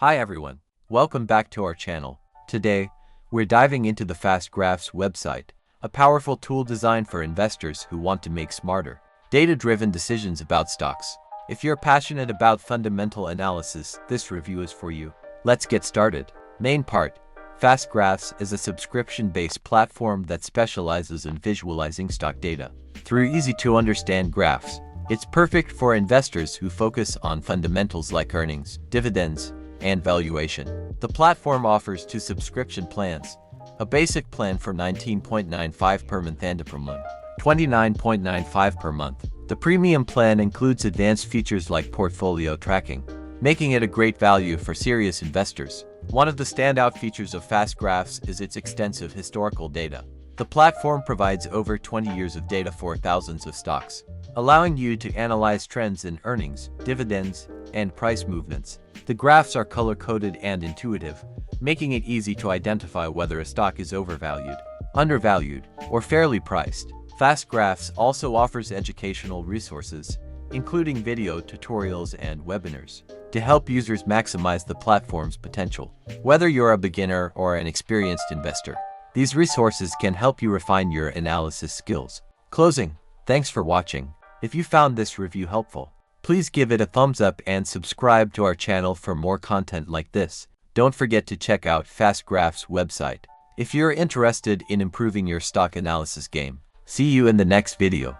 Hi everyone, welcome back to our channel. Today, we're diving into the FastGraphs website, a powerful tool designed for investors who want to make smarter, data-driven decisions about stocks. If you're passionate about fundamental analysis, this review is for you. Let's get started. Main part. FastGraphs is a subscription-based platform that specializes in visualizing stock data through easy-to-understand graphs. It's perfect for investors who focus on fundamentals like earnings, dividends, and valuation. The platform offers two subscription plans, a basic plan for $19.95 per month and a per month, $29.95 per month. The premium plan includes advanced features like portfolio tracking, making it a great value for serious investors. One of the standout features of FastGraphs is its extensive historical data. The platform provides over 20 years of data for thousands of stocks, allowing you to analyze trends in earnings, dividends, and price movements. The graphs are color-coded and intuitive, making it easy to identify whether a stock is overvalued, undervalued, or fairly priced. FastGraphs also offers educational resources, including video tutorials and webinars, to help users maximize the platform's potential. Whether you're a beginner or an experienced investor, these resources can help you refine your analysis skills. Closing. Thanks for watching. If you found this review helpful, please give it a thumbs up and subscribe to our channel for more content like this. Don't forget to check out FastGraphs website if you're interested in improving your stock analysis game. See you in the next video.